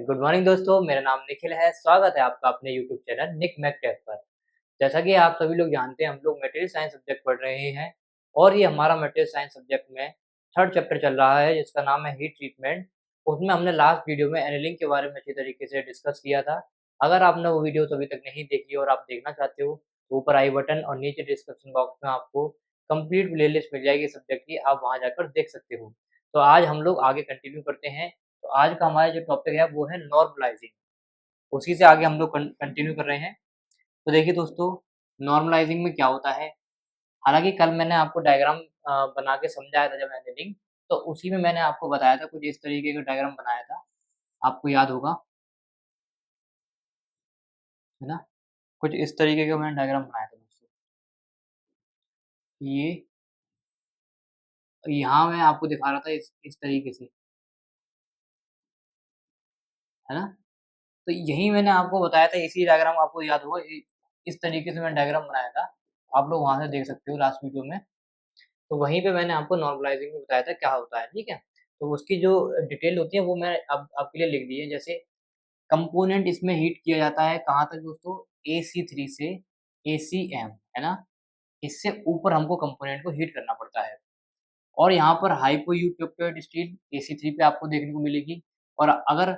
Good morning दोस्तों, मेरा नाम निखिल है। स्वागत है आपका अपने YouTube channel Nick Mac Tech पर। जैसा कि आप सभी लोग जानते हैं, हम लोग मटेरियल साइंस सब्जेक्ट पढ़ रहे हैं और ये हमारा मटेरियल साइंस सब्जेक्ट में थर्ड चैप्टर चल रहा है जिसका नाम है हीट ट्रीटमेंट। उसमें हमने लास्ट वीडियो में एनीलिंग के बारे में अच्छी तरीके से डिस्कस किया था। अगर आपने वो वीडियो अभी तक नहीं देखी और आप देखना चाहते हो तो ऊपर आई बटन और नीचे डिस्क्रिप्शन बॉक्स में आपको कंप्लीट प्लेलिस्ट मिल जाएगी सब्जेक्ट की, आप वहाँ जाकर देख सकते हो। तो आज हम लोग आगे कंटिन्यू करते हैं। तो आज का हमारा जो टॉपिक है वो है नॉर्मलाइजिंग। उसी से आगे हम लोग कंटिन्यू कर रहे हैं। तो देखिए दोस्तों, नॉर्मलाइजिंग में क्या होता है। हालांकि कल मैंने आपको डायग्राम बना के समझाया था जब एनीलिंग, तो उसी में मैंने आपको बताया था, कुछ इस तरीके का डायग्राम बनाया था, आपको याद होगा, है ना। कुछ इस तरीके का मैंने डायग्राम बनाया था दोस्तों। ये यहाँ मैं आपको दिखा रहा था इस तरीके से, है ना। तो यही मैंने आपको बताया था, इसी डायग्राम आपको याद होगा, इस तरीके से मैंने डायग्राम बनाया था। आप लोग वहां से देख सकते हो लास्ट वीडियो में। तो वहीं पे मैंने आपको नॉर्मलाइजिंग में बताया था क्या होता है, ठीक है। तो उसकी जो डिटेल होती है वो मैं अब आपके लिए लिख दी है। जैसे कंपोनेंट इसमें हीट किया जाता है कहाँ तक दोस्तों, AC3 से ACM, है ना। इससे ऊपर हमको कंपोनेंट को हीट करना पड़ता है। और यहाँ पर हाइपो यूटेक्टेड स्टील AC3 पे आपको देखने को मिलेगी। और अगर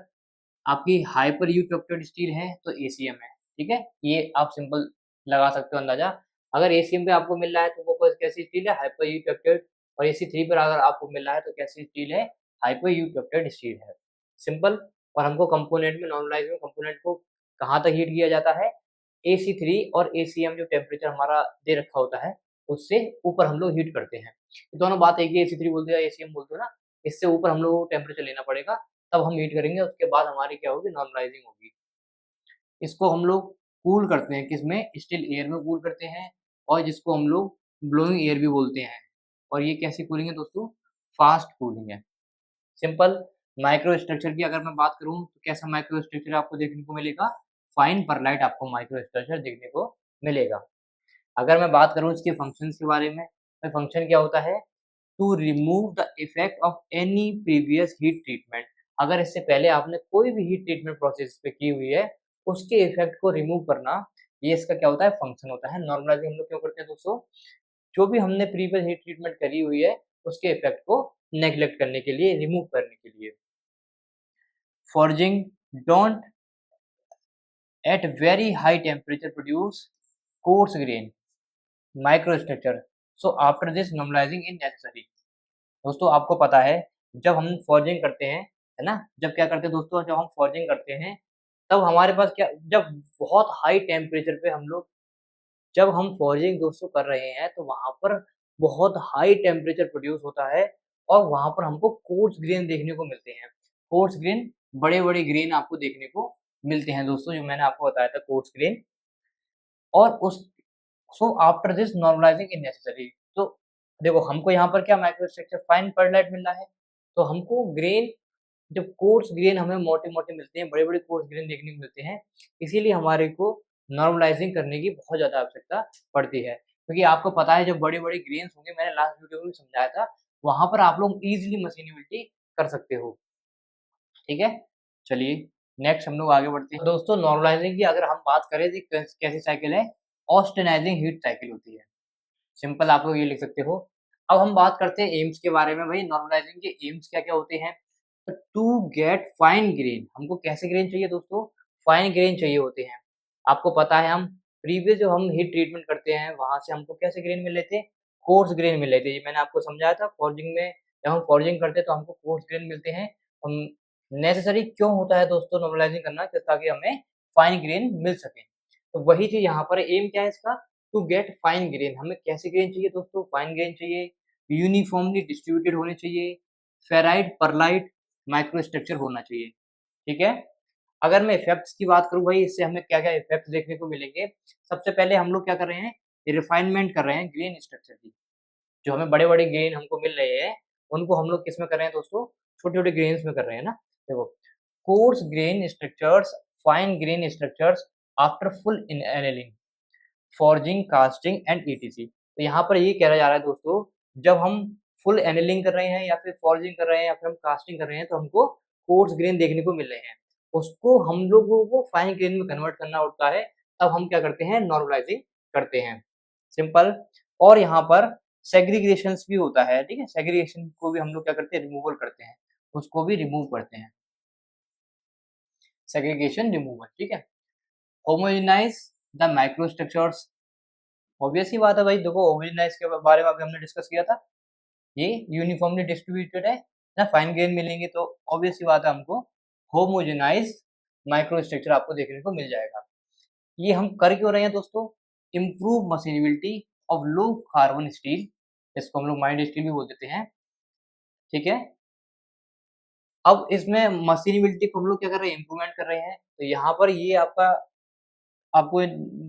आपकी हाइपर यूटेक्टेड स्टील है तो ACM है, ठीक है। ये आप सिंपल लगा सकते हो अंदाजा। अगर ACM पे आपको मिल रहा है तो वो कैसी स्टील है, हाइपर यूटेक्टेड। और AC3 पर अगर आपको मिल रहा है तो कैसी स्टील है, हाइपर यूटेक्टेड स्टील है, सिंपल। और हमको कंपोनेंट में नॉर्मलाइज में कंपोनेंट को कहाँ तक हीट किया जाता है, AC3 और ACM जो टेम्परेचर हमारा दे रखा होता है उससे ऊपर हम लोग हीट करते हैं। ये दोनों बात एक ही, AC3 बोलते हो या ACM बोलते हो ना, इससे ऊपर हम लोग को टेम्परेचर लेना पड़ेगा, तब हम हीट करेंगे। उसके बाद हमारी क्या होगी, नॉर्मलाइजिंग होगी। इसको हम लोग कूल करते हैं, किसमें, स्टिल एयर में कूल करते हैं, और जिसको हम लोग ब्लोइंग एयर भी बोलते हैं। और ये कैसी कूलिंग है दोस्तों, फास्ट कूलिंग है, सिंपल। माइक्रो स्ट्रक्चर की अगर मैं बात करूं तो कैसा माइक्रो स्ट्रक्चर आपको देखने को मिलेगा, फाइन परलाइट आपको माइक्रो स्ट्रक्चर देखने को मिलेगा। अगर मैं बात करूं इसके फंक्शंस के बारे में, तो फंक्शन क्या होता है, to remove the effect of any previous heat treatment. अगर इससे पहले आपने कोई भी हीट ट्रीटमेंट प्रोसेस पे की हुई है, उसके इफेक्ट को रिमूव करना, ये इसका क्या होता है, फंक्शन होता है। नॉर्मलाइजिंग हम लोग क्यों करते हैं दोस्तों, जो भी हमने प्रीवियस हीट ट्रीटमेंट करी हुई है उसके इफेक्ट को नेग्लेक्ट करने के लिए, रिमूव करने के लिए। Forging don't at very high temperature produce coarse grain microstructure, so after this normalising is necessary. दोस्तों आपको पता है, जब हम फॉर्जिंग करते हैं, है ना, जब क्या करते हैं दोस्तों, जब हम फॉर्जिंग करते हैं तब हमारे पास क्या, जब बहुत हाई टेम्परेचर पे हम लोग, जब हम फॉर्जिंग दोस्तों कर रहे हैं तो वहां पर बहुत हाई टेम्परेचर प्रोड्यूस होता है और वहां पर हमको कोर्स ग्रेन देखने को मिलते हैं। कोर्स ग्रेन, बड़े बड़े ग्रेन आपको देखने को मिलते हैं दोस्तों, जो मैंने आपको बताया था कोर्स ग्रेन। और उस, so after this normalising is necessary. तो देखो हमको यहाँ पर क्या, माइक्रो स्ट्रक्चर फाइन परलाइट मिल रहा है, तो हमको ग्रेन, जब कोर्स ग्रेन हमें मोटे-मोटे मिलते हैं, बड़े-बड़े कोर्स ग्रेन देखने को मिलते हैं, इसीलिए हमारे को नॉर्मलाइजिंग करने की बहुत ज़्यादा आवश्यकता पड़ती है। क्योंकि आपको पता है जब बड़े-बड़े ग्रेन्स होंगे, मैंने लास्ट वीडियो में भी समझाया था, वहाँ पर आप लोग ईज़िली मशीनेबिलिटी कर सकते हो, ठीक है? चलिए नेक्स्ट हम लोग आगे बढ़ते हैं। दोस्तों नॉर्मलाइजिंग की अगर हम बात करें तो कैसी साइकिल है, ऑस्टेनाइजिंग हीट साइकिल होती है। सिंपल आप लोग ये लिख सकते हो। अब हम बात करते हैं एम्स के बारे में। भाई नॉर्मलाइजिंग के एम्स क्या-क्या होते हैं? तो टू गेट फाइन ग्रेन, हमको कैसे ग्रेन चाहिए दोस्तों? फाइन ग्रेन चाहिए होते हैं। आपको पता है हम प्रीवियस जो हम हीट ट्रीटमेंट करते हैं वहाँ से हमको कैसे ग्रेन मिल रहे थे? कोर्स ग्रेन मिल रहे थे। ये मैंने आपको समझाया था फॉर्जिंग में, जब हम फॉर्जिंग करते हैं तो हमको कोर्स ग्रेन मिलते हैं। हम नेसेसरी क्यों होता है दोस्तों नॉर्मलाइजिंग करना? ताकि हमें फाइन ग्रेन मिल सके। तो वही चीज़ यहाँ पर एम क्या है इसका? To get fine grain. हमें कैसे ग्रेन चाहिए दोस्तों? फाइन ग्रेन चाहिए, यूनिफॉर्मली डिस्ट्रीब्यूटेड होने चाहिए, फेराइट परलाइट माइक्रोस्ट्रक्चर होना चाहिए, ठीक है। अगर मैं इफेक्ट्स की बात करूँ भाई, इससे हमें क्या-क्या इफेक्ट्स देखने को मिलेंगे। सबसे पहले हम लोग क्या कर रहे हैं, रिफाइनमेंट कर रहे हैं ग्रेन स्ट्रक्चर की। जो हमें बड़े-बड़े ग्रेन हमको मिल रहे हैं, उनको हम लोग किसमें कर रहे हैं दोस्तों? छोटे-छोटे ग्रेन्स में कर रहे हैं ना। देखो, coarse grain structures, fine grain structures after full in annealing, forging, casting and etc. तो यहाँ पर ये कहा जा रहा है दोस्तों, जब हम फुल एनेलिंग कर रहे हैं या फिर फॉर्जिंग कर रहे हैं या फिर हम कास्टिंग कर रहे हैं तो हमको कोर्स ग्रेन देखने को मिल रहे हैं। उसको हम लोगों को फाइन ग्रेन में कन्वर्ट करना होता है, तब हम क्या करते हैं, नॉर्मलाइजिंग करते हैं, सिंपल। और यहाँ पर सेग्रीगेशंस भी होता है, ठीक है, सेग्रीगेशन को भी हम लोग क्या करते हैं, रिमूवल करते हैं, उसको भी रिमूव करते हैं, सेग्रीगेशन रिमूवल, ठीक है। होमोजेनाइज द माइक्रोस्ट्रक्चर्स, ऑब्वियस ही बात है भाई, देखो होमोजेनाइज के बारे में अभी हमने डिस्कस किया था, ये यूनिफॉर्मली डिस्ट्रीब्यूटेड है ना, फाइन ग्रेन मिलेंगे तो ऑब्वियस ही बात है हमको होमोजेनाइज माइक्रोस्ट्रक्चर आपको देखने को मिल जाएगा। ये हम कर क्यों रहे हैं दोस्तों, improve machinability of low carbon steel, इसको हम लोग माइंड स्टील भी बोल देते हैं, ठीक है। अब इसमें मशीनेबिलिटी को हम लोग क्या कर रहे हैं, इम्प्रूवमेंट कर रहे हैं, तो यहाँ पर ये आपको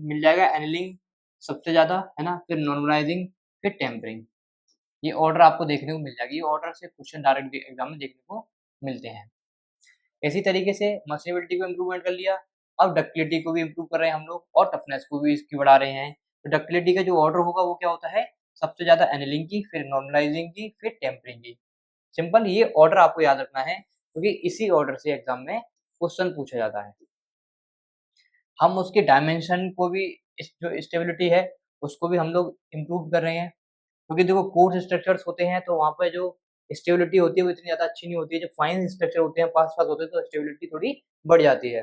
मिल जाएगा एनिलिंग सबसे ज्यादा, है ना, फिर नॉर्मलाइजिंग, फिर टेम्परिंग, ये ऑर्डर आपको देखने को मिल जाएगी, ये ऑर्डर से क्वेश्चन डायरेक्ट एग्जाम में देखने को मिलते हैं। इसी तरीके से मशीनेबिलिटी को इम्प्रूवमेंट कर लिया, अब डक्टिलिटी को भी इम्प्रूव कर रहे हैं हम लोग, और टफनेस को भी इसकी बढ़ा रहे हैं। तो डक्टिलिटी का जो ऑर्डर होगा वो क्या होता है, सबसे ज्यादा एनिलिंग की, फिर नॉर्मलाइजिंग की, फिर टेम्परिंग की, सिंपल। ये ऑर्डर आपको याद रखना है, क्योंकि इसी ऑर्डर से एग्जाम में क्वेश्चन पूछा जाता है। हम उसके डायमेंशन को भी, जो स्टेबिलिटी है उसको भी हम लोग इम्प्रूव कर रहे हैं, क्योंकि देखो कोर्स स्ट्रक्चर्स होते हैं तो वहाँ पे जो स्टेबिलिटी होती है वो इतनी ज़्यादा अच्छी नहीं होती है, जो फाइन स्ट्रक्चर होते हैं, पास पास होते हैं, तो स्टेबिलिटी थोड़ी बढ़ जाती है।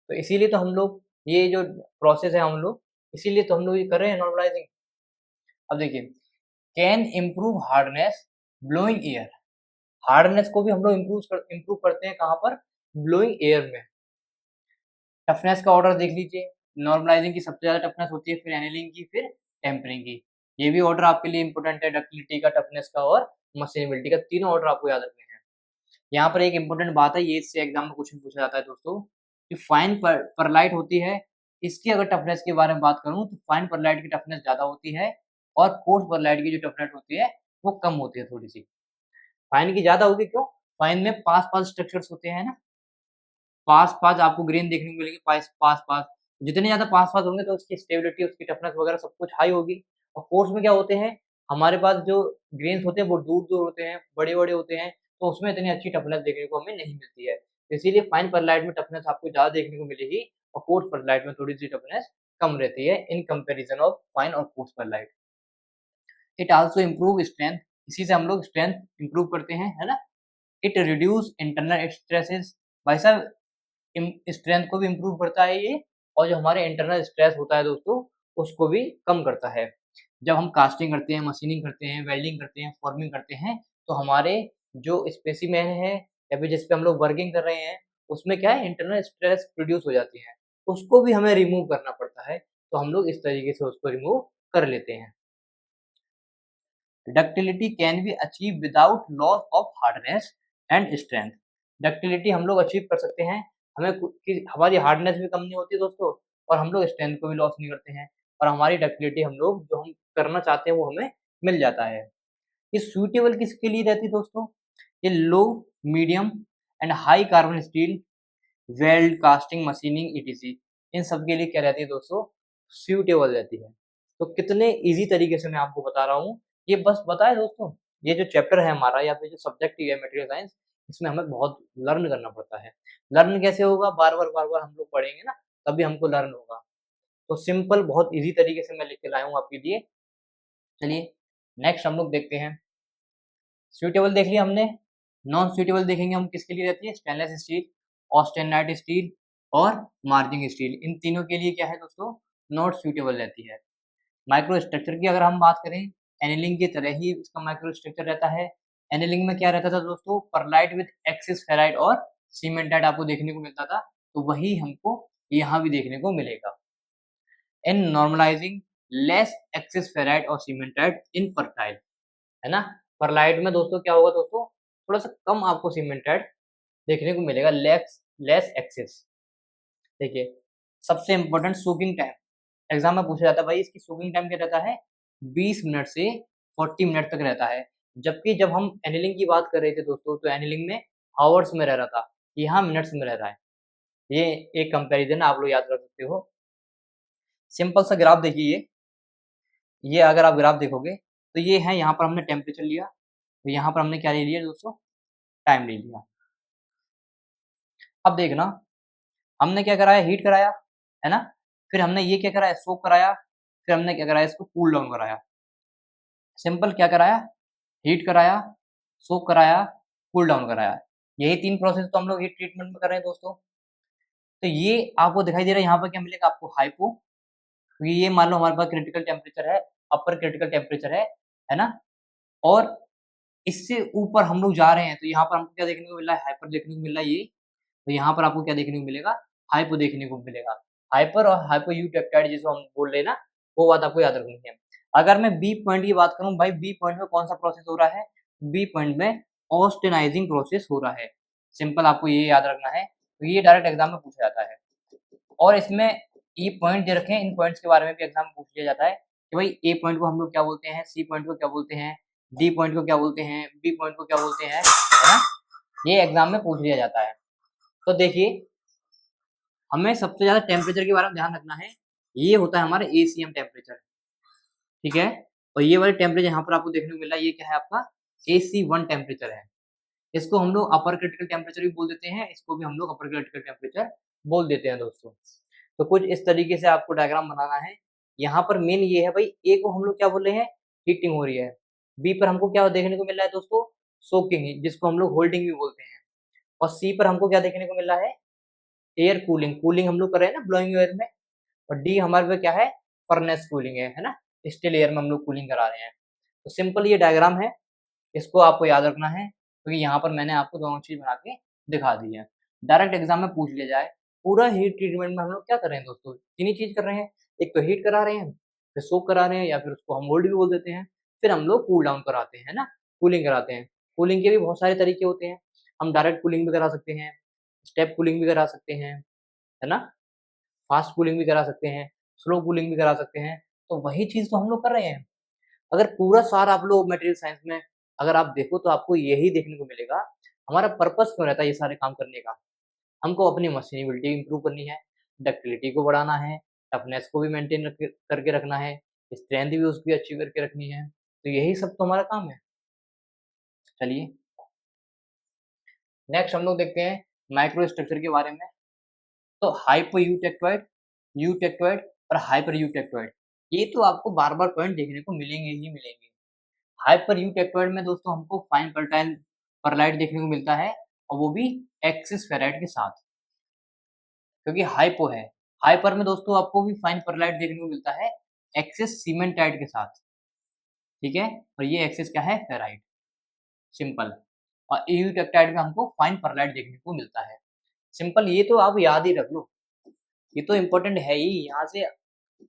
तो इसीलिए तो हम लोग ये जो प्रोसेस है हम लोग, इसीलिए तो हम लोग ये कर रहे हैं नॉर्मलाइजिंग। अब देखिए, can improve hardness blowing air, hardness को भी हम लोग इम्प्रूव करते हैं कहाँ पर, ब्लोइंग एयर में। टफनेस का ऑर्डर देख लीजिए, नॉर्मलाइजिंग की सबसे ज़्यादा टफनेस होती है, फिर एनिलिंग की, फिर टेम्परिंग की। ये भी ऑर्डर आपके लिए इंपॉर्टेंट है, डक्टिलिटी का, टफनेस का और मशीनेबिलिटी का, तीनों ऑर्डर आपको याद रखने हैं। यहाँ पर एक इंपॉर्टेंट बात है, ये इससे एग्जाम में क्वेश्चन पूछा जाता है दोस्तों, कि फाइन परलाइट होती है, इसकी अगर टफनेस के बारे में बात करूँ तो फाइन परलाइट की टफनेस ज़्यादा होती है, और कोर्स परलाइट की जो टफनेस होती है वो कम होती है थोड़ी सी। फाइन की ज़्यादा होगी, क्यों, फाइन में पास पास स्ट्रक्चर्स होते हैं ना, पास-पास आपको ग्रेन देखने को मिलेंगे, पास-पास, जितने ज़्यादा पास-पास होंगे तो उसकी स्टेबिलिटी, उसकी टफनेस वगैरह सब कुछ हाई होगी। और कोर्स में क्या होते हैं, हमारे पास जो ग्रेन्स होते हैं वो दूर-दूर होते हैं, बड़े-बड़े होते हैं, तो उसमें इतनी अच्छी टफनेस देखने को हमें नहीं मिलती है। इसीलिए फाइन परलाइट में टफनेस आपको ज़्यादा देखने को मिलेगी, और कोर्स परलाइट में थोड़ी-सी टफनेस कम रहती है, इन कंपैरिजन ऑफ फाइन और coarse pearlite. It also improve strength, इसी से हम लोग स्ट्रेंथ इम्प्रूव करते हैं, है ना। इट रिड्यूस इंटरनल स्ट्रेसेस, भाई साहब स्ट्रेंथ को भी इम्प्रूव करता है ये, और जो हमारे इंटरनल स्ट्रेस होता है दोस्तों, उसको भी कम करता है। जब हम कास्टिंग करते हैं, मशीनिंग करते हैं, वेल्डिंग करते हैं, फॉर्मिंग करते हैं, तो हमारे जो स्पेसिमेन है या फिर जिस पे हम लोग वर्किंग कर रहे हैं, उसमें क्या है, इंटरनल स्ट्रेस प्रोड्यूस हो जाती है, उसको भी हमें रिमूव करना पड़ता है, तो हम लोग इस तरीके से उसको रिमूव कर लेते हैं। Ductility can be achieve without loss of hardness and strength, ductility हम लोग अचीव कर सकते हैं, हमारी हार्डनेस भी कम नहीं होती दोस्तों, और हम लोग स्ट्रेंथ को भी लॉस नहीं करते हैं, और हमारी डक्टिलिटी हम लोग जो हम करना चाहते हैं वो हमें मिल जाता है। ये सूटेबल किसके लिए रहती है दोस्तों, ये low, medium and high carbon steel, weld, casting, machining, ETC, इन सब के लिए क्या रहती है दोस्तों, सूटेबल रहती है। तो कितने इजी तरीके से मैं आपको बता रहा हूँ, ये बस बताए दोस्तों, ये जो चैप्टर है हमारा या फिर जो सब्जेक्ट है मटेरियल साइंस, इसमें हमें बहुत लर्न करना पड़ता है। लर्न कैसे होगा, बार-बार हम लोग पढ़ेंगे ना, तभी हमको लर्न होगा। तो सिंपल बहुत ईजी तरीके से मैं लेके लाया हूँ आपके लिए। चलिए नेक्स्ट हम लोग देखते हैं। सूटेबल देख लिया हमने, नॉन सूटेबल देखेंगे हम किसके लिए रहती है, स्टेनलेस स्टील, ऑस्टेनाइट स्टील और मार्जिंग स्टील, इन तीनों के लिए क्या है दोस्तों, नॉट सूटेबल रहती है। माइक्रो स्ट्रक्चर की अगर हम बात करें, एनिलिंग की तरह ही इसका माइक्रो स्ट्रक्चर रहता है। एनिलिंग में क्या रहता था दोस्तों, परलाइट विद एक्सिस फेराइट और सीमेंटाइट आपको देखने को मिलता था, तो वही हमको यहाँ भी देखने को मिलेगा। इन नॉर्मलाइजिंग, लेस एक्सिस फेराइट और सीमेंटाइट इन परटाइल, है ना। परलाइट में दोस्तों क्या होगा दोस्तों, थोड़ा सा कम आपको सीमेंटाइट देखने को मिलेगा, लेस एक्सिस। देखिए सबसे इंपॉर्टेंट सोकिंग टाइम, एग्जाम में पूछा जाता है भाई इसकी सोकिंग टाइम क्या रहता है, 20 मिनट से 40 मिनट तक रहता है। जबकि जब हम एनिलिंग की बात कर रहे थे दोस्तों, तो एनिलिंग में आवर्स में रह रहा था, यहाँ मिनट्स में रह रहा है। ये एक कंपैरिजन आप लोग याद रख सकते हो। सिंपल सा ग्राफ देखिए, ये अगर आप ग्राफ देखोगे तो ये है, यहाँ पर हमने टेम्परेचर लिया, तो यहाँ पर हमने क्या ले लिया दोस्तों, टाइम ले लिया। अब देखना, हमने क्या कराया, हीट कराया, है ना? फिर हमने ये क्या कराया, सोक कराया, फिर हमने क्या कराया, इसको कूल डाउन कराया। सिंपल क्या कराया, हीट कराया, सोक कराया, कूल डाउन कराया। यही 3 प्रोसेस तो हम लोग हीट ट्रीटमेंट में कर रहे हैं दोस्तों। तो ये आपको दिखाई दे रहा है, यहाँ पर क्या मिलेगा आपको, हाइपो, क्योंकि ये मान लो हमारे पास क्रिटिकल टेम्परेचर है, अपर क्रिटिकल टेम्परेचर है ना? और इससे ऊपर हम लोग जा रहे हैं, तो यहाँ पर हमको क्या देखने को मिल रहा है, हाइपर देखने को मिल रहा है ये। तो यहाँ पर आपको क्या देखने को मिलेगा, हाइपो देखने को मिलेगा। हाइपर और हाइपो यूटेक्टाइड जिसको हम बोल रहे हैं ना, वो बात आपको याद रखनी है। अगर मैं बी पॉइंट की बात करूँ, भाई बी पॉइंट में कौन सा प्रोसेस हो रहा है, बी पॉइंट में ऑस्टेनाइजिंग प्रोसेस हो रहा है। सिंपल आपको ये याद रखना है, तो ये डायरेक्ट एग्जाम में पूछा जाता है। और इसमें ये पॉइंट दे रखे हैं, इन पॉइंट्स के बारे में भी एग्जाम में पूछ लिया जाता है कि भाई ए पॉइंट को हम लोग क्या बोलते हैं, सी पॉइंट को क्या बोलते हैं, डी पॉइंट को क्या बोलते हैं, बी पॉइंट को क्या बोलते हैं, है ना? ये एग्जाम में पूछ लिया जाता है। तो देखिए, हमें सबसे ज्यादा टेम्परेचर के बारे में ध्यान रखना है, ये होता है हमारा एसीएम टेम्परेचर, ठीक है? और ये वाले टेम्परेचर यहाँ पर आपको देखने को मिल रहा है, ये क्या है आपका AC1 टेम्परेचर है। इसको हम लोग अपर क्रिटिकल टेम्परेचर भी बोल देते हैं, इसको भी हम लोग अपर क्रिटिकल टेम्परेचर बोल देते हैं दोस्तों। तो कुछ इस तरीके से आपको डायग्राम बनाना है। यहाँ पर मेन ये है भाई, ए को हम लोग क्या बोल रहे हैं, हीटिंग हो रही है। बी पर हमको क्या देखने को मिल रहा है दोस्तों, सोकिंग, जिसको हम लोग होल्डिंग भी बोलते हैं। और सी पर हमको क्या देखने को मिल रहा है, एयर कूलिंग, कूलिंग हम लोग कर रहे हैं ना ब्लोइंग एयर में। और डी हमारे पे क्या है, फर्नेस कूलिंग है ना, स्टिल एयर में हम लोग कूलिंग करा रहे हैं। तो सिंपल ये डायग्राम है, इसको आपको याद रखना है, क्योंकि यहाँ पर मैंने आपको दोनों चीज बना के दिखा दी है। डायरेक्ट एग्जाम में पूछ लिया जाए, पूरा हीट ट्रीटमेंट में हम लोग क्या कर रहे हैं दोस्तों, तीन ही चीज कर रहे हैं। एक तो हीट करा रहे हैं, फिर सोक करा रहे हैं, या फिर उसको हम होल्ड भी बोल देते हैं, फिर हम लोग कूल डाउन कराते हैं ना, कूलिंग कराते हैं। कूलिंग के भी बहुत सारे तरीके होते हैं, हम डायरेक्ट कूलिंग भी करा सकते हैं, स्टेप कूलिंग भी करा सकते हैं, है ना, फास्ट कूलिंग भी करा सकते हैं, स्लो कूलिंग भी करा सकते हैं। तो वही चीज तो हम लोग कर रहे हैं। अगर पूरा सार आप लोग मटेरियल साइंस में अगर आप देखो, तो आपको यही देखने को मिलेगा, हमारा पर्पस क्यों रहता है ये सारे काम करने का। हमको अपनी मशीनेबिलिटी इंप्रूव करनी है, डक्टिलिटी को बढ़ाना है, टफनेस को भी मेंटेन करके रखना है, स्ट्रेंथ भी उसकी अच्छी करके रखनी है। तो यही सब तो हमारा काम है। चलिए नेक्स्ट हम लोग देखते हैं माइक्रो स्ट्रक्चर के बारे में। तो हाइपर यूटेक्टोइड, यूटेक्टोइड और हाइपर यूटेक्टोइड, ये तो आपको बार बार पॉइंट देखने को मिलेंगे ही मिलेंगे। हाइपर यूटेक्टोइड में दोस्तों हमको फाइन पर्टाइल परलाइट देखने को मिलता है, और वो भी एक्सिस फेराइट के साथ, क्योंकि हाइपो है। हाइपर में दोस्तों आपको भी फाइन परलाइट देखने को मिलता है एक्सिस सीमेंटाइट के साथ, ठीक है? और ये एक्सिस क्या है, फेराइट, सिंपल। और यूटेक्टाइड में हमको फाइन परलाइट देखने को मिलता है, सिंपल। ये तो आप याद ही रख लो, ये तो इम्पोर्टेंट है ही। यहाँ से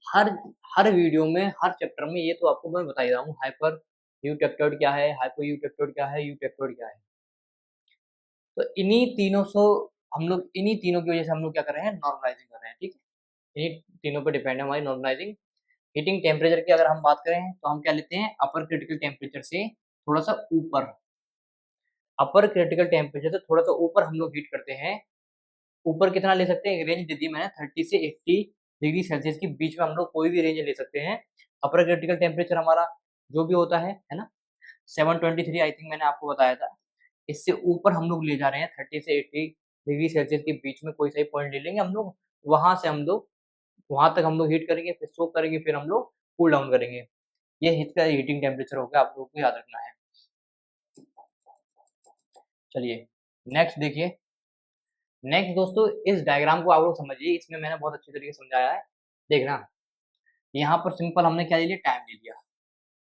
हर हर वीडियो में, हर चैप्टर में ये तो आपको मैं बता ही रहा हूँ, हाइपर यूटेक्टोइड क्या है, हाइपो यूटेक्टोइड क्या है, यूटेक्टोइड क्या है। तो इन्हीं तीनों से हम लोग, इन्हीं तीनों की वजह से हम लोग क्या कर रहे हैं, नॉर्मलाइजिंग कर रहे हैं, ठीक है? इन्हीं तीनों पर डिपेंड है हमारी नॉर्मलाइजिंग। हीटिंग टेम्परेचर की अगर हम बात करें, तो हम क्या लेते हैं, अपर क्रिटिकल टेम्परेचर से थोड़ा सा ऊपर, अपर क्रिटिकल टेम्परेचर से थोड़ा सा ऊपर हम लोग हीट करते हैं। ऊपर कितना ले सकते हैं, एक रेंज दे दी मैंने, 30 से 80 डिग्री सेल्सियस के बीच में हम लोग कोई भी रेंज ले सकते हैं। अपर क्रिटिकल टेम्परेचर हमारा जो भी होता है ना, 723 आई थिंक मैंने आपको बताया था। इससे ऊपर हम लोग ले जा रहे हैं 30 से 80 डिग्री सेल्सियस के बीच में कोई सा भी पॉइंट ले लेंगे हम लोग, वहां से हम लोग वहां तक हम लोग हीट करेंगे, फिर सोक करेंगे, फिर हम लोग कूल डाउन करेंगे। ये हीट का हीटिंग टेम्परेचर होगा, आप लोगों को याद रखना है। चलिए नेक्स्ट देखिए। नेक्स्ट दोस्तों, इस डायग्राम को आप लोग समझिए, इसमें मैंने बहुत अच्छी तरीके से समझाया है। देखना, यहाँ पर सिंपल हमने क्या ले लिया, टाइम ले लिया,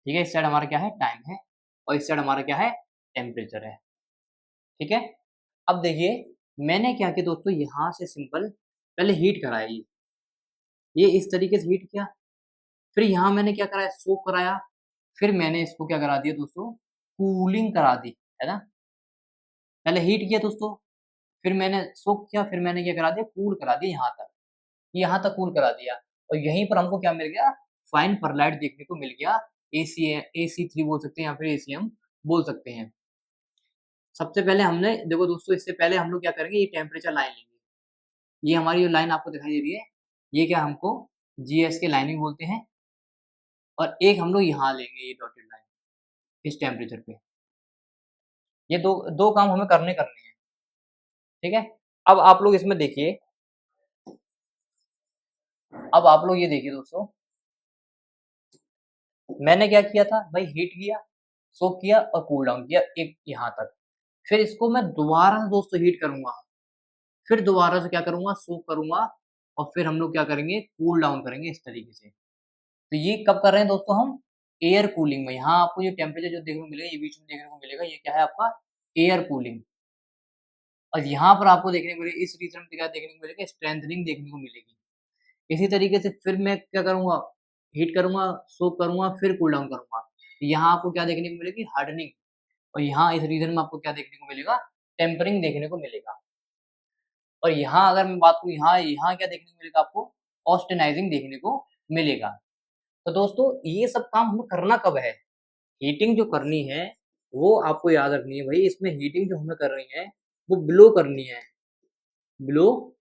ठीक है? इस साइड हमारा क्या है, टाइम है, और इस साइड हमारा क्या है, टेम्परेचर है, ठीक है? अब देखिए, मैंने क्या किया दोस्तों, यहाँ से सिंपल पहले हीट कराया, ये इस तरीके से हीट किया, फिर यहाँ मैंने क्या कराया, सोक कराया, फिर मैंने इसको क्या करा दिया दोस्तों, कूलिंग करा दी, है ना? पहले हीट किया दोस्तों, फिर मैंने सोक किया, फिर मैंने क्या करा दिया, कूल करा दिया यहाँ तक कूल करा दिया। और यहीं पर हमको क्या मिल गया, फाइन परलाइट देखने को मिल गया। AC3 बोल सकते हैं, या फिर ACM बोल सकते हैं। सबसे पहले हमने देखो दोस्तों, इससे पहले हम लोग क्या करेंगे, ये टेम्परेचर लाइन लेंगे। ये हमारी जो लाइन आपको दिखाई दे रही है, ये क्या हमको GS के लाइन भी बोलते हैं। और एक हम लोग यहाँ लेंगे, ये डॉटेड लाइन, इस टेम्परेचर पे। ये दो दो काम हमें करने हैं, ठीक है? अब आप लोग इसमें देखिए, अब आप लोग ये देखिए दोस्तों, मैंने क्या किया था भाई, हीट किया, सोक किया और कूल डाउन किया एक यहाँ तक। फिर इसको मैं दोबारा से दोस्तों हीट करूंगा, फिर दोबारा से क्या करूंगा, सोक करूंगा, और फिर हम लोग क्या करेंगे, कूल डाउन करेंगे इस तरीके से। तो ये कब कर रहे हैं दोस्तों हम, एयर कूलिंग में। यहाँ आपको ये टेम्परेचर जो देखने को मिलेगा, ये बीच में देखने को मिलेगा, ये क्या है आपका एयर कूलिंग। और यहाँ पर आपको देखने को मिलेगा, इस रीजन में क्या देखने को मिलेगा, स्ट्रेंथनिंग देखने को मिलेगी। इसी तरीके से फिर मैं क्या करूंगा, हीट करूंगा, सोक करूंगा, फिर कूल डाउन करूंगा। यहाँ आपको क्या देखने को मिलेगी, हार्डनिंग। और यहाँ इस रीजन में आपको क्या देखने को मिलेगा, टेम्परिंग देखने को मिलेगा। और यहाँ अगर मैं बात करूँ, यहाँ यहाँ क्या देखने को मिलेगा आपको, ऑस्टेनाइजिंग देखने को मिलेगा। तो दोस्तों ये सब काम हमें करना कब है, हीटिंग जो करनी है वो आपको याद रखनी है भाई। इसमें हीटिंग जो हमें कर रही है वो ब्लो करनी है, ब्लो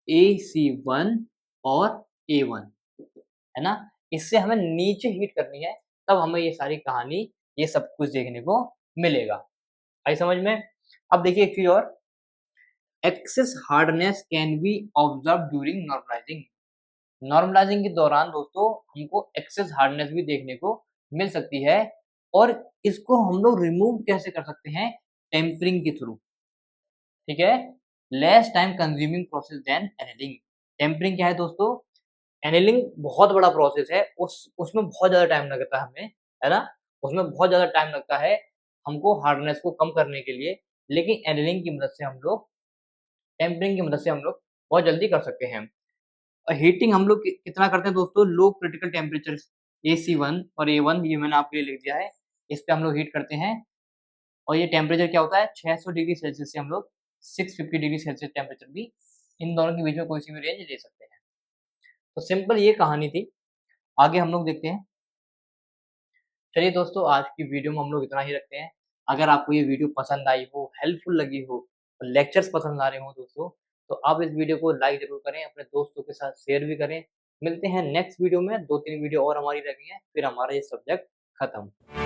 AC1 और A1, है ना। इससे हमें नीचे हीट करनी है, तब हमें ये सारी कहानी, ये सब कुछ देखने को मिलेगा। आई समझ में। अब देखिए एक चीज और, excess hardness can be observe during normalizing. Normalizing के दौरान दोस्तों हमको एक्सेस हार्डनेस भी देखने को मिल सकती है, और इसको हम लोग रिमूव कैसे कर सकते हैं, टेम्परिंग के थ्रू, ठीक है। Less time consuming process than annealing. Tempering क्या है दोस्तों, एनिलिंग बहुत बड़ा प्रोसेस है, उसमें बहुत ज़्यादा टाइम लगता है हमें, है ना। उसमें बहुत ज़्यादा टाइम लगता है हमको हार्डनेस को कम करने के लिए, लेकिन एनिलिंग की मदद से हम लोग, टेम्परिंग की मदद से हम लोग बहुत जल्दी कर सकते हैं। और हीटिंग हम लोग कितना करते हैं दोस्तों, लो क्रिटिकल टेम्परेचर AC1 और A1, ये मैंने आपके लिए लिख दिया है, इस पे हम लोग हीट करते हैं। और ये टेम्परेचर क्या होता है, 600 डिग्री सेल्सियस से हम लोग 650 डिग्री सेल्सियस टेम्परेचर भी, इन दोनों के बीच में कोई सी भी रेंज ले सकते हैं। तो सिंपल ये कहानी थी, आगे हम लोग देखते हैं। चलिए दोस्तों, आज की वीडियो में हम लोग इतना ही रखते हैं। अगर आपको ये वीडियो पसंद आई हो, हेल्पफुल लगी हो, लेक्चर्स पसंद आ रहे हो दोस्तों, तो आप इस वीडियो को लाइक ज़रूर करें, अपने दोस्तों के साथ शेयर भी करें। मिलते हैं नेक्स्ट वीडियो में, 2-3 वीडियो और हमारी रह गई हैं, फिर हमारा ये सब्जेक्ट खत्म।